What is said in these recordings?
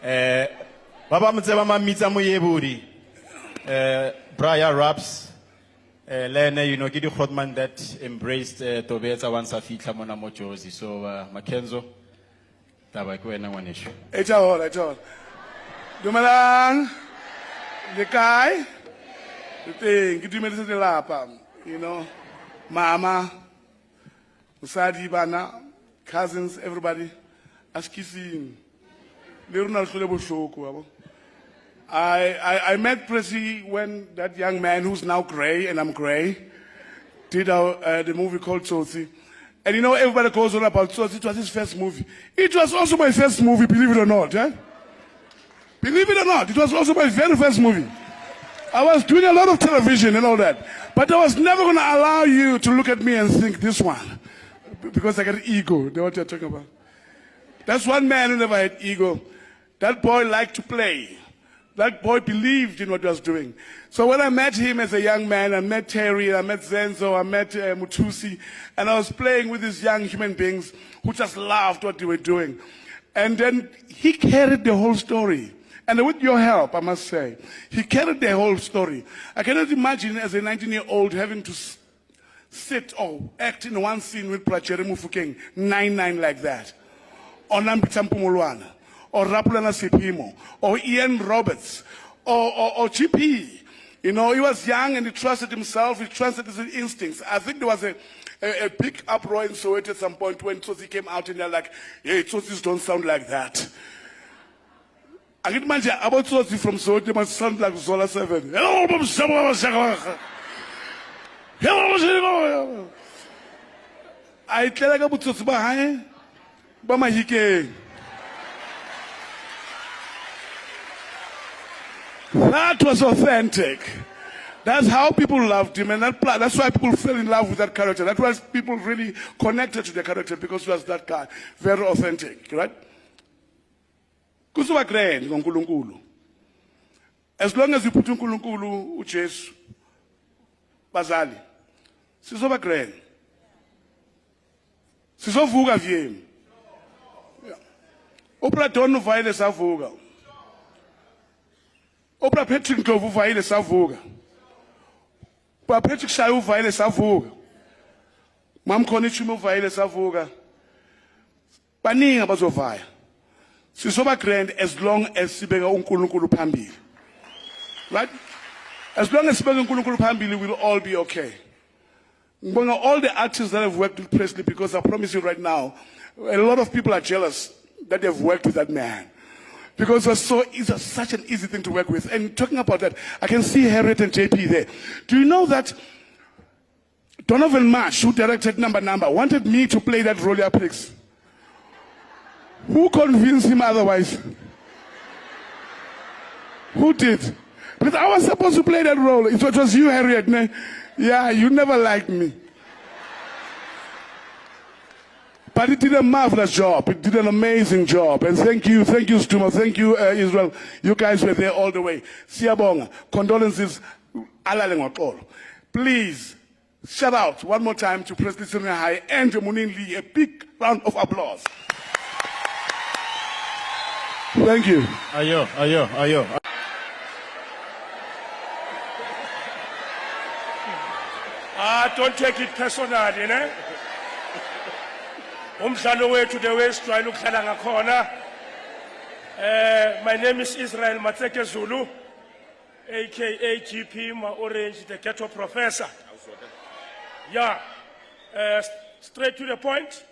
Baba Mtseba Mamita Muyeburi, Briar Raps, Lene, you know, Gidi Hotman that embraced Tobeta once a fitla Mona Mojosi. So, Makenzo, Tabakwena one issue. It's all. Dumalang, the guy, the thing, get me to the lap, you know, Mama, Usadi Bana, cousins, everybody, Askisi, I met Presley when that young man who's now gray, and I'm gray, did the movie called Tsotsi. And you know, everybody goes on about Tsotsi. It was his first movie. It was also my first movie, believe it or not. Eh? Believe it or not, it was also my very first movie. I was doing a lot of television and all that. But I was never going to allow you to look at me and think this one. Because I got ego. That's what you're talking about. That's one man who never had ego. That boy liked to play. That boy believed in what he was doing. So when I met him as a young man, I met Terry, I met Zenzo, I met Mutusi, and I was playing with these young human beings who just loved what they were doing. And then he carried the whole story. And with your help, I must say, he carried the whole story. I cannot imagine as a 19-year-old having to sit or act in one scene with Pracheri Mufukeng, 9-9 like that. Or Nambita Mpumulwana, or Rapulana Sipimo, or Ian Roberts, or GP. You know, he was young and he trusted himself, he trusted his instincts. I think there was a big uproar in Soweto at some point when Tsotsi came out and they're like, hey, Tsotsis don't sound like that. I can imagine about Tsotsi from Soweto, they must sound like Zola 7. I tell you about Tsotsi behind. That was authentic. That's how people loved him, and that's why people fell in love with that character. That's why people really connected to the character, because he was that guy, very authentic, right? Kusuba grand ngoNkulunkulu. As long as you put uNkulunkulu uJesu bazali, sizoba grand. Sizovuka vyemi. Opera Don Vaile Savuga. Opera Patrick Govu Vaile Savuga. Pa Patrick Shayu Vaile Savuga. Mam Konichumo Vaile Savuga. Baninga bazovaya. Sisoba grand as long as Sibega uNkulunkulu phambili. Right? As long as Sibega uNkulunkulu phambili, we'll all be okay. All the artists that have worked with Presley, because I promise you right now, a lot of people are jealous that they've worked with that man. Because it's such an easy thing to work with. And talking about that, I can see Harriet and JP there. Do you know that Donovan Marsh, who directed Number, wanted me to play that role at Prix? Who convinced him otherwise? Who did? Because I was supposed to play that role. It was you, Harriet. Yeah, you never liked me. But it did a marvelous job. It did an amazing job. And thank you, Stuma. Thank you, Israel. You guys were there all the way. Siyabonga. Condolences. Please, shout out one more time to Presley Chweneyagae and Munin Lee. A big round of applause. Thank you. Ayo. Don't take it personal, you know? Umdlalo wethu the West trying to ukudlala ngakhona. My name is Israel Matseke Zulu, aka GP Ma Orange, the ghetto professor. Yeah, straight to the point.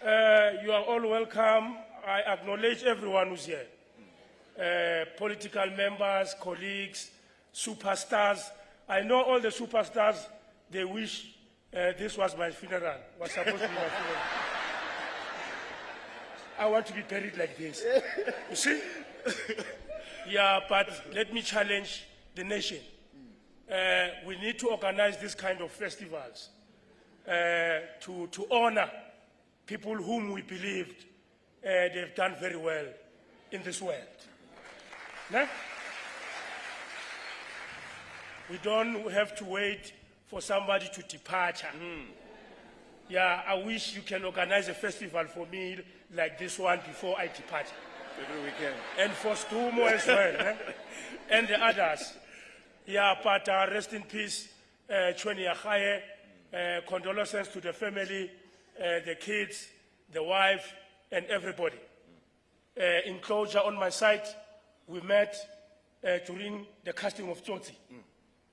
You are all welcome. I acknowledge everyone who's here. Political members, colleagues, superstars. I know all the superstars, they wish this was my funeral. Was supposed to be my funeral. I want to be buried like this. You see? Yeah, but let me challenge the nation. We need to organize this kind of festivals to honor people whom we believed they've done very well in this world. No? We don't have to wait for somebody to depart. Yeah, I wish you can organize a festival for me like this one before I depart. Every weekend. and for Stumo as well, and the others. Yeah, but rest in peace, Chweneyagae. Condolences to the family, the kids, the wife, and everybody. In closure on my side, we met during the casting of Tsotsi.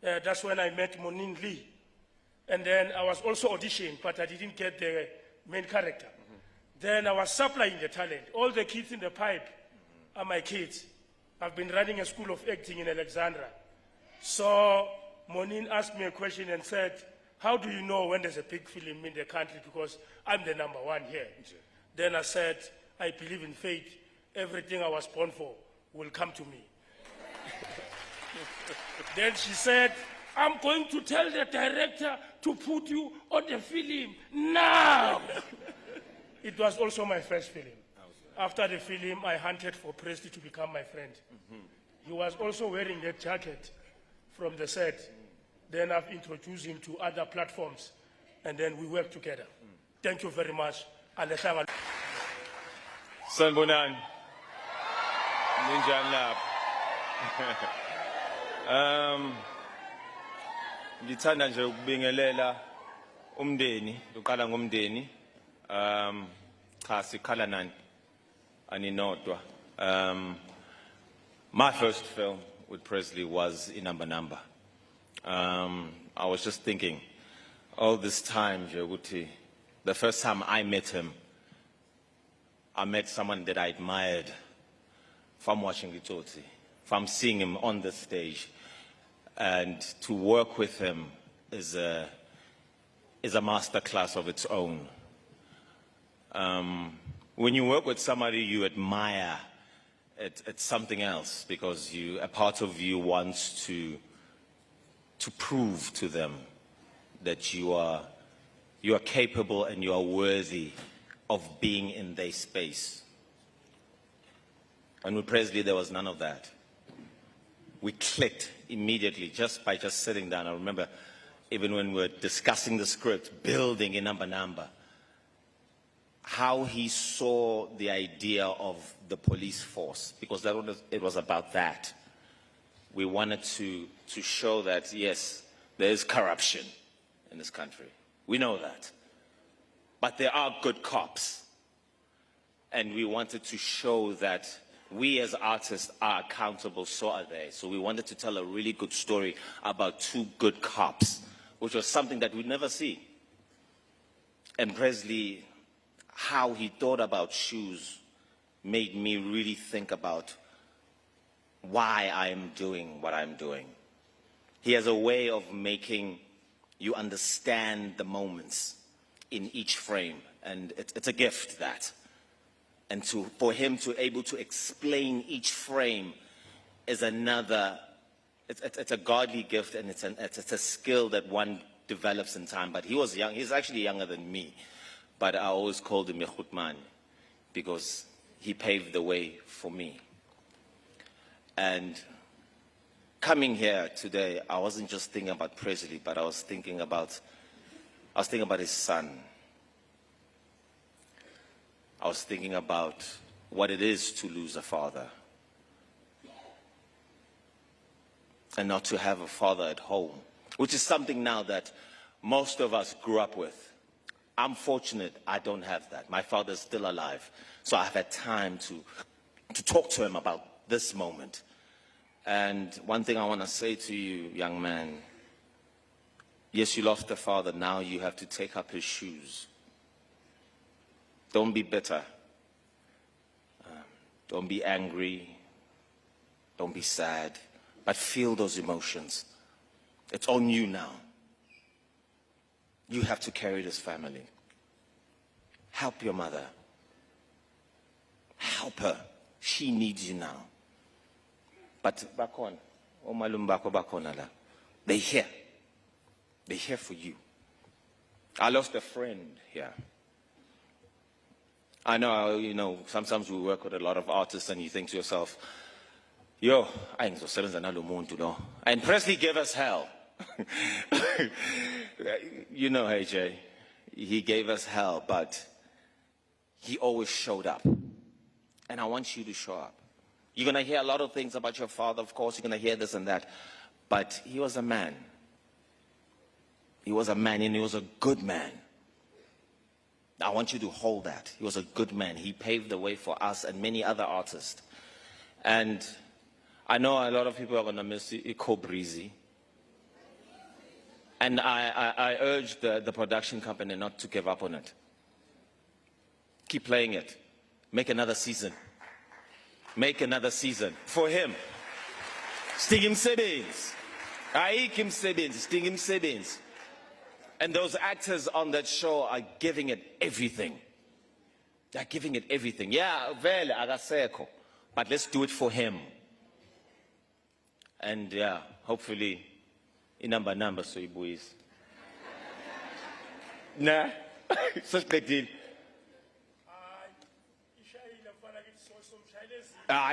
That's when I met Monin Lee. And then I was also auditioned, but I didn't get the main character. Then I was supplying the talent. All the kids in the pipe are my kids. I've been running a school of acting in Alexandra. So Monin asked me a question and said, how do you know when there's a big film in the country? Because I'm the #1 here. Then I said, I believe in fate. Everything I was born for will come to me. Then she said, I'm going to tell the director to put you on the film now. It was also my first film. After the film, I hunted for Presley to become my friend. He was also wearing a jacket from the set. Then I've introduced him to other platforms, and then we work together. Thank you very much. Sanibonani. Ninjani lapha? Ngithanda nje ukubingelela umndeni, uqala ngomndeni. Cha sikhala nani? Aninodwa. My first film with Presley was Inamba. I was just thinking, all this time, the first time I met him, I met someone that I admired from watching Itotsi, from seeing him on the stage. And to work with him is a masterclass of its own. When you work with somebody you admire, it's something else, because a part of you wants to prove to them that you are capable and you are worthy of being in their space. And with Presley, there was none of that. We clicked immediately just by sitting down. I remember even when we were discussing the script, building in number, how he saw the idea of the police force, because it was about that. We wanted to show that, yes, there is corruption in this country. We know that. But there are good cops. And we wanted to show that we as artists are accountable, so are they. So we wanted to tell a really good story about two good cops, which was something that we'd never see. And Presley, how he thought about shoes made me really think about why I am doing what I'm doing. He has a way of making you understand the moments in each frame, and it's a gift, that. And for him to able to explain each frame is another, it's a godly gift, and it's a skill that one develops in time. But he was young, he's actually younger than me, but I always called him Yehutman because he paved the way for me. And coming here today, I wasn't just thinking about Presley, but I was thinking about his son. I was thinking about what it is to lose a father and not to have a father at home, which is something now that most of us grew up with. I'm fortunate I don't have that. My father's still alive, so I've had time to talk to him about this moment. And one thing I want to say to you, young man, yes, you lost a father, now you have to take up his shoes. Don't be bitter. Don't be angry. Don't be sad. But feel those emotions. It's on you now. You have to carry this family. Help your mother. Help her. She needs you now. But bakon, omalumbako bakonala. They're here. They're here for you. I lost a friend here. I know, sometimes we work with a lot of artists and you think to yourself, yo, I ain't so no. And Presley gave us hell. You know, AJ, he gave us hell, but he always showed up. And I want you to show up. You're going to hear a lot of things about your father, of course. You're going to hear this and that. But he was a man. He was a man, and he was a good man. I want you to hold that. He was a good man. He paved the way for us and many other artists. And I know a lot of people are going to miss Iko Breezy. And I urge the production company not to give up on it. Keep playing it. Make another season. Make another season for him. Sting him Sebins. Aik him Sebins. Sting him Sebins. And those actors on that show are giving it everything. They're giving it everything. Yeah, vele akaseko. But let's do it for him. And yeah, hopefully, inamba so ibuis. Nah, such big deal.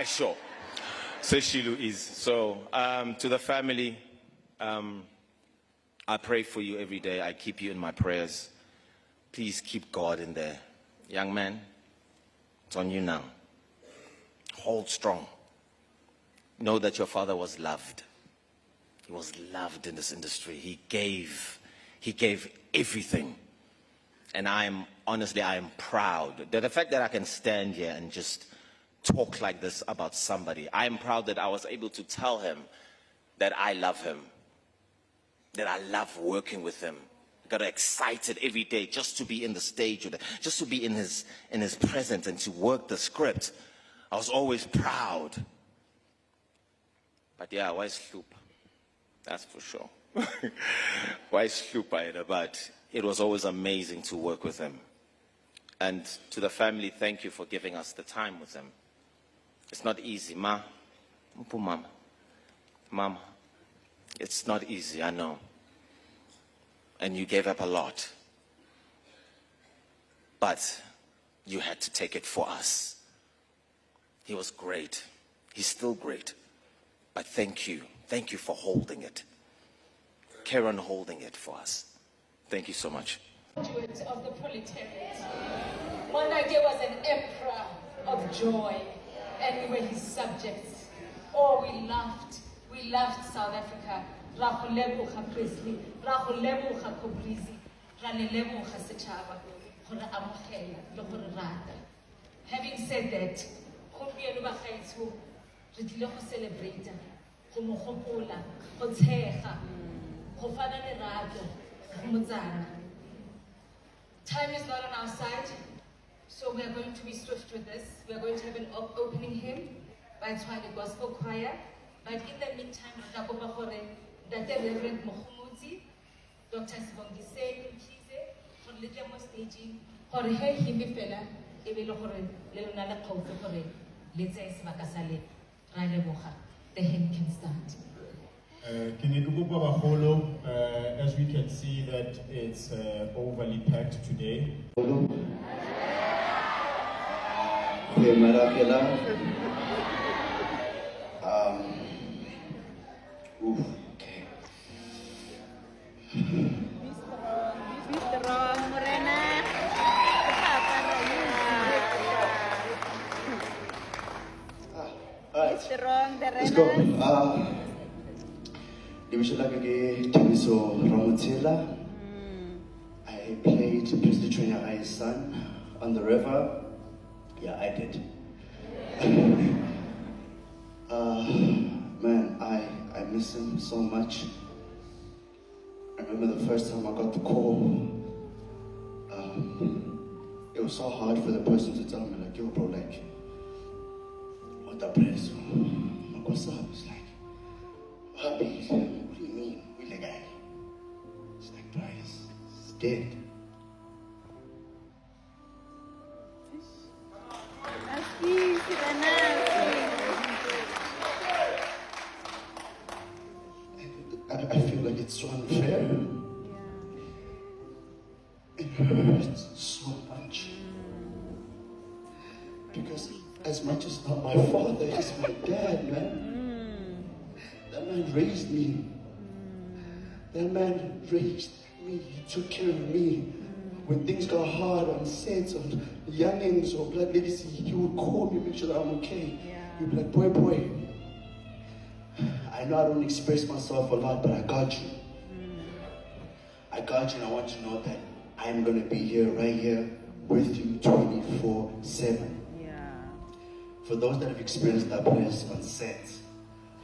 Sure. So Shilu is. So to the family, I pray for you every day. I keep you in my prayers. Please keep God in there. Young man, it's on you now. Hold strong. Know that your father was loved. He was loved in this industry. He gave everything. And I am proud. The fact that I can stand here and just talk like this about somebody, I am proud that I was able to tell him that I love him, that I love working with him. I got excited every day just to be in the stage, just to be in his presence and to work the script. I was always proud. But yeah, why sloop? That's for sure. Why sloop? But it was always amazing to work with him. And to the family, thank you for giving us the time with him. It's not easy, Mama. It's not easy, I know. And you gave up a lot. But you had to take it for us. He was great. He's still great. But thank you. Thank you for holding it. Karen holding it for us. Thank you so much. Of the proletariat. Chweneyagae was an emperor of joy, and we were his subjects. Oh, we loved South Africa. Rahulebucha Presley, Rahulebucha Kobrizi, Ranelebucha Sechaba, Hora Amohela, Lohora Rada. Having said that, Hopianuba Khaitu, Ritilo celebrate, Homohopola, Hoteha, Hofana Nerado, Homozana. Time is not on our side, so we are going to be swift with this. We are going to have an opening hymn by Chweneyagae Gospel Choir. But in the meantime, that the Reverend Mohumuzi, Dr. Sibongise, Mkize, for Lidemo staging, for her himifela, Ebelo Hore, Leonala Koto Hore, Let's say Smakasale, Railemoha. The hymn can start. As we can see that it's overly packed today. Okay. Let's go. I played Presley Chweneyagae's son on the river. Yeah, I did. Man, I miss him so much. I remember the first time I got the call. It was so hard for the person to tell me, like, yo, bro, like, what the press? Like, what's up? It's like, Happy. What do you mean? We the guy. It's like, bro, he's dead. I feel like it's so unfair. It hurts so much. Because as much as not my father, he's my dad, man. That man raised me. That man raised me. He took care of me when things got hard on sets, on youngins or Blood Legacy, he would call me, make sure that I'm okay. He'd be like, boy, I know I don't express myself a lot, but I got you. I got you, and I want you to know that I'm going to be here, right here, with you 24/7. For those that have experienced that place on set,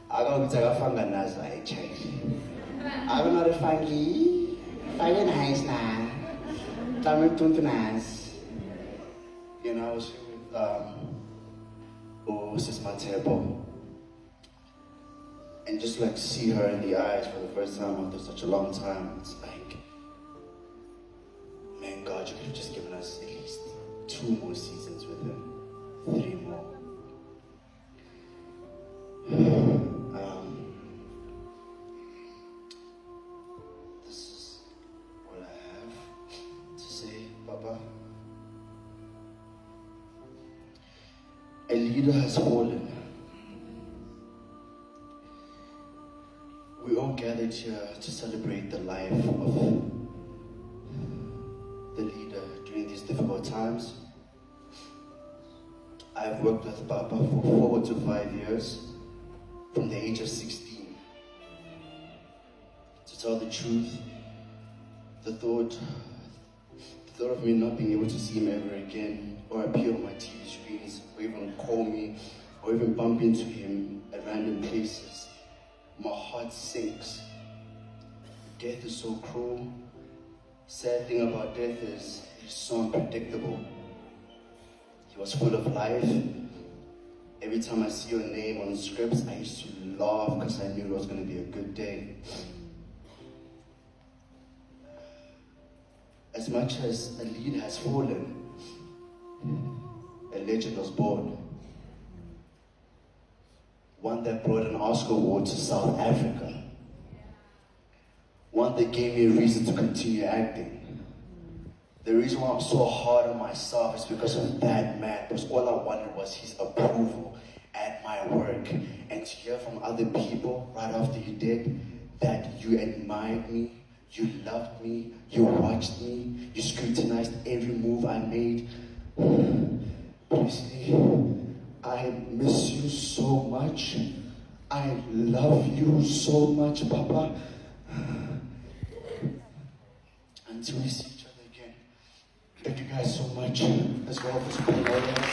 I don't know if I'm not a funky, I'm nice now. I'm nice. You know, I was here with Sis Matebo. And just like see her in the eyes for the first time after such a long time, it's like, man, God, you could have just given us at least 2 more seasons with him, 3 more. This is what I have to say, Papa. A leader has fallen. We all gathered here to celebrate the life of the leader during these difficult times. I've worked with Papa for 4 to 5 years, from the age of 16. To tell the truth, the thought of me not being able to see him ever again, or appear on my TV screens, or even call me, or even bump into him at random places, my heart sinks. Death is so cruel. Sad thing about death is it's so unpredictable. He was full of life. Every time I see your name on scripts, I used to laugh because I knew it was going to be a good day. As much as a leader has fallen, a legend was born. One that brought an Oscar award to South Africa. One that gave me a reason to continue acting. The reason why I'm so hard on myself is because of that man. Because all I wanted was his approval at my work. And to hear from other people right after you did that you admired me, you loved me, you watched me, you scrutinized every move I made. Presley, I miss you so much. I love you so much, Papa. Until we see each other again. Thank you guys so much as well for supporting all of us.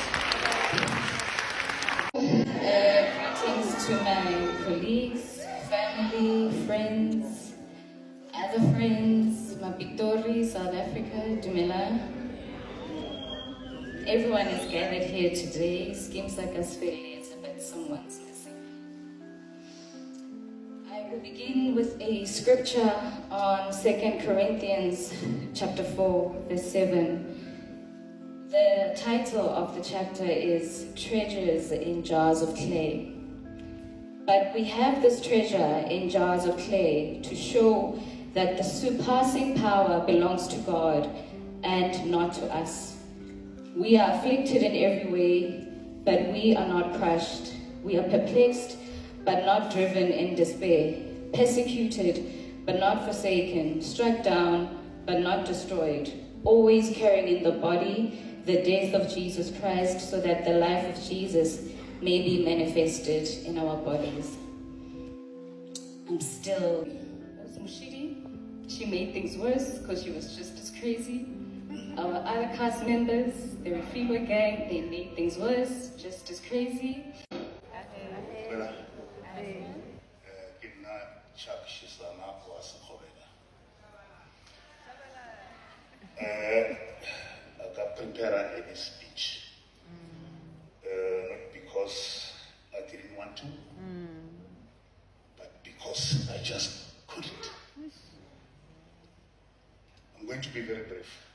Greetings to my colleagues, family, friends, other friends, Mapitori, South Africa, Dumela. Everyone is gathered here today. Seems like us failures, but someone's missing. I will begin with a scripture on 2 Corinthians chapter 4, verse 7. The title of the chapter is Treasures in Jars of Clay. But we have this treasure in jars of clay to show that the surpassing power belongs to God and not to us. We are afflicted in every way, but we are not crushed. We are perplexed, but not driven in despair. Persecuted, but not forsaken. Struck down, but not destroyed. Always carrying in the body the death of Jesus Christ, so that the life of Jesus may be manifested in our bodies. I'm still... She made things worse because she was just as crazy. Our other cast members, the Chweneyagae, they made things worse, just as crazy. I got prepared any speech, not because I didn't want to, but because I just couldn't. I'm going to be very brief.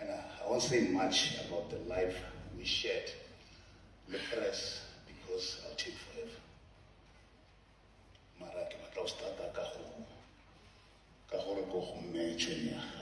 And I won't say much about the life we shared with the press because I'll take forever. Mara ke batla ho start ka go mme Chweneyagae.